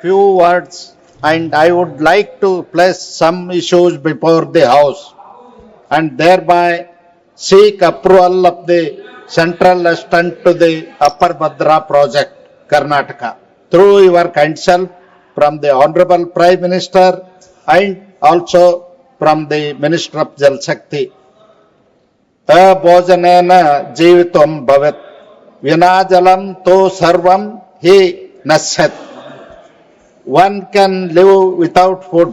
few words, and I would like to place some issues before the House and thereby seek approval of the central assistant to the Upper Bhadra project, Karnataka, through your counsel from the Honorable Prime Minister and also from the Minister of Jal Shakti. Abhojanena jeevitam bhavet vinajalam to sarvam hi nasyat. One can live without food,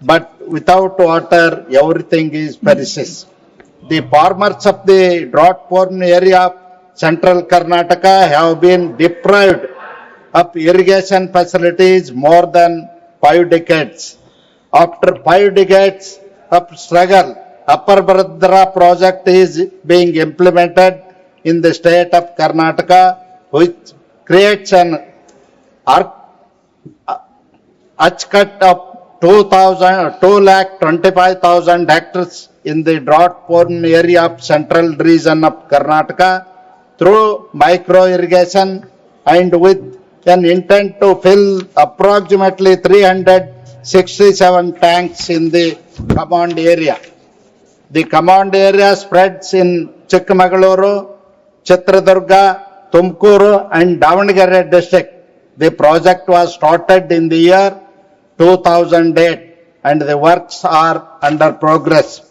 but without water, everything is perishes. The farmers of the drought-prone area of central Karnataka have been deprived of irrigation facilities more than 5 decades. After 5 decades of struggle, Upper Bhadra project is being implemented in the state of Karnataka, which creates an cut of 2,25,000 hectares in the drought-prone area of central region of Karnataka through micro irrigation and with an intent to fill approximately 367 tanks in the command area. The command area spreads in Chikmagaluru, Chitradurga, Tumkuru and Davangere district. The project was started in the year 2008 and the works are under progress.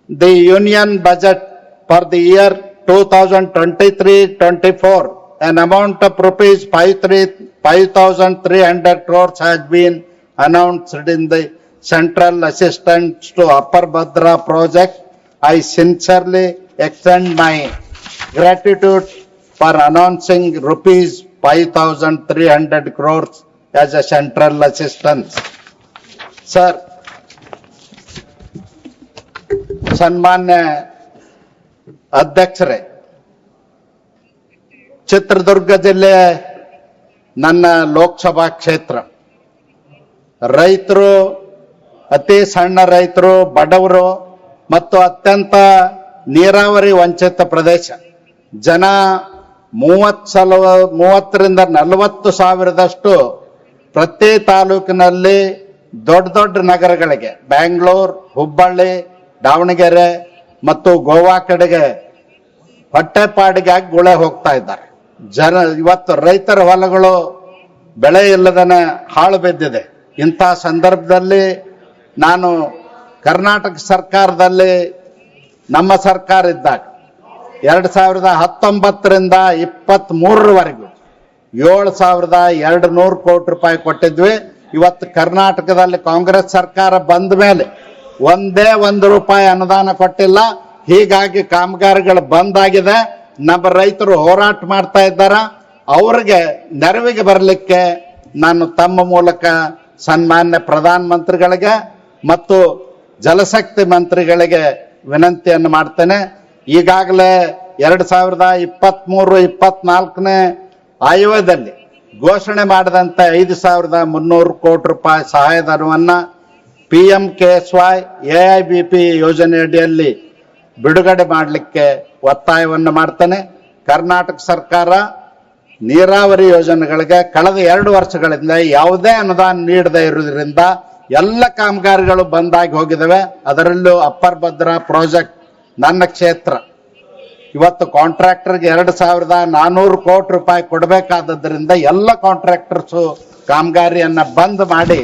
The union budget for the year 2023-24, an amount of rupees 5,300 crores has been announced in the central assistance to Upper Bhadra project. I sincerely extend my gratitude for announcing rupees 5,300 crores as a central assistance. Sir, ಸನ್ಮಾನ್ಯ ಅಧ್ಯಕ್ಷರೇ, ಚಿತ್ರದುರ್ಗ ಜಿಲ್ಲೆ ನನ್ನ ಲೋಕಸಭಾ ಕ್ಷೇತ್ರ. ರೈತರು, ಅತಿ ಸಣ್ಣ ರೈತರು, ಬಡವರು ಮತ್ತು ಅತ್ಯಂತ ನೀರಾವರಿ ವಂಚಿತ ಪ್ರದೇಶ. ಜನ 30ರಿಂದ 40 ಸಾವಿರದಷ್ಟು ಪ್ರತಿ ತಾಲೂಕಿನಲ್ಲಿ ದೊಡ್ಡ ದೊಡ್ಡ ನಗರಗಳಿಗೆ, ಬ್ಯಾಂಗ್ಳೂರ್, ಹುಬ್ಬಳ್ಳಿ, ದಾವಣಗೆರೆ ಮತ್ತು ಗೋವಾ ಕಡೆಗೆ ಹೊಟ್ಟೆಪಾಡಿಗಾಗಿ ಗುಳೆ ಹೋಗ್ತಾ ಇದ್ದಾರೆ. ಇವತ್ತು ರೈತರ ಹೊಲಗಳು ಬೆಳೆ ಇಲ್ಲದನೆ ಹಾಳು ಬಿದ್ದಿದೆ. ಇಂಥ ಸಂದರ್ಭದಲ್ಲಿ ನಾನು ಕರ್ನಾಟಕ ಸರ್ಕಾರದಲ್ಲಿ ನಮ್ಮ ಸರ್ಕಾರ ಇದ್ದಾಗ 2019ರಿಂದ 23ರವರೆಗೂ 7,200 ಕೋಟಿ ರೂಪಾಯಿ ಕೊಟ್ಟಿದ್ವಿ. ಇವತ್ತು ಕರ್ನಾಟಕದಲ್ಲಿ ಕಾಂಗ್ರೆಸ್ ಸರ್ಕಾರ ಬಂದ ಮೇಲೆ ಒಂದೇ ₹1 ಅನುದಾನ ಕೊಟ್ಟಿಲ್ಲ. ಹೀಗಾಗಿ ಕಾಮಗಾರಿಗಳು ಬಂದ್ ಆಗಿದೆ. ನಮ್ಮ ರೈತರು ಹೋರಾಟ ಮಾಡ್ತಾ ಇದ್ದಾರೆ. ಅವ್ರಿಗೆ ನೆರವಿಗೆ ಬರಲಿಕ್ಕೆ ನಾನು ತಮ್ಮ ಮೂಲಕ ಸನ್ಮಾನ್ಯ ಪ್ರಧಾನ ಮಂತ್ರಿಗಳಿಗೆ ಮತ್ತು ಜಲಶಕ್ತಿ ಮಂತ್ರಿಗಳಿಗೆ ವಿನಂತಿಯನ್ನು ಮಾಡ್ತೇನೆ. ಈಗಾಗಲೇ 2023-24ನೇ ಆಯವ್ಯಯದಲ್ಲಿ ಘೋಷಣೆ ಮಾಡಿದಂತೆ 5,300 ಕೋಟಿ ರೂಪಾಯಿ ಸಹಾಯಧನವನ್ನ PMKSY AIBP ಯೋಜನೆ ಅಡಿಯಲ್ಲಿ ಬಿಡುಗಡೆ ಮಾಡಲಿಕ್ಕೆ ಒತ್ತಾಯವನ್ನು ಮಾಡ್ತೇನೆ. ಕರ್ನಾಟಕ ಸರ್ಕಾರ ನೀರಾವರಿ ಯೋಜನೆಗಳಿಗೆ ಕಳೆದ 2 ವರ್ಷಗಳಿಂದ ಯಾವುದೇ ಅನುದಾನ ನೀಡದೇ ಇರುವುದರಿಂದ ಎಲ್ಲ ಕಾಮಗಾರಿಗಳು ಬಂದಾಗಿ ಹೋಗಿದ್ದಾವೆ. ಅದರಲ್ಲೂ ಅಪ್ಪರ್ ಭದ್ರಾ ಪ್ರಾಜೆಕ್ಟ್ ನನ್ನ ಕ್ಷೇತ್ರ. ಇವತ್ತು ಕಾಂಟ್ರಾಕ್ಟರ್ಗೆ 2,400 ಕೋಟಿ ರೂಪಾಯಿ ಕೊಡಬೇಕಾದದ್ರಿಂದ ಎಲ್ಲ ಕಾಂಟ್ರಾಕ್ಟರ್ಸು ಕಾಮಗಾರಿಯನ್ನ ಬಂದ್ ಮಾಡಿ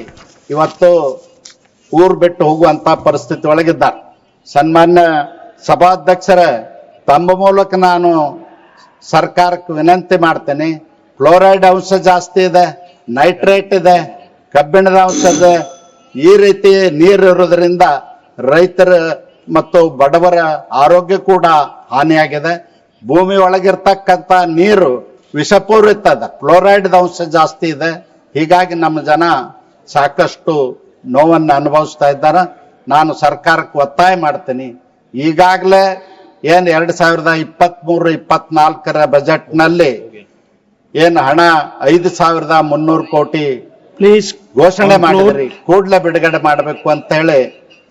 ಇವತ್ತು ಊರು ಬಿಟ್ಟು ಹೋಗುವಂತ ಪರಿಸ್ಥಿತಿ ಒಳಗಿದ್ದಾರೆ. ಸನ್ಮಾನ್ಯ ಸಭಾಧ್ಯಕ್ಷರೇ, ತಮ್ಮ ಮೂಲಕ ನಾನು ಸರ್ಕಾರಕ್ಕೆ ವಿನಂತಿ ಮಾಡ್ತೇನೆ. ಫ್ಲೋರೈಡ್ ಅಂಶ ಜಾಸ್ತಿ ಇದೆ, ನೈಟ್ರೇಟ್ ಇದೆ, ಕಬ್ಬಿಣದ ಅಂಶ ಇದೆ. ಈ ರೀತಿ ನೀರು ಇರೋದ್ರಿಂದ ರೈತರ ಮತ್ತು ಬಡವರ ಆರೋಗ್ಯ ಕೂಡ ಹಾನಿಯಾಗಿದೆ. ಭೂಮಿ ಒಳಗಿರ್ತಕ್ಕಂಥ ನೀರು ವಿಷಪೂರಿತ ಇದೆ, ಫ್ಲೋರೈಡ್ ಅಂಶ ಜಾಸ್ತಿ ಇದೆ. ಹೀಗಾಗಿ ನಮ್ಮ ಜನ ಸಾಕಷ್ಟು ನೋವನ್ನು ಅನುಭವಿಸ್ತಾ ಇದ್ದಾರೆ. ನಾನು ಸರ್ಕಾರಕ್ಕೆ ಒತ್ತಾಯ ಮಾಡ್ತೀನಿ. ಈಗಾಗಲೇ ಏನು 2023-24ರ ಬಜೆಟ್ನಲ್ಲಿ ಏನು ಹಣ 5,300 ಕೋಟಿ ಘೋಷಣೆ ಮಾಡಿದ್ರಿ, ಕೂಡಲೇ ಬಿಡುಗಡೆ ಮಾಡಬೇಕು ಅಂತ ಹೇಳಿ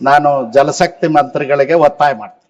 ನಾನು ಜಲಶಕ್ತಿ ಮಂತ್ರಿಗಳಿಗೆ ಒತ್ತಾಯ ಮಾಡ್ತೀನಿ.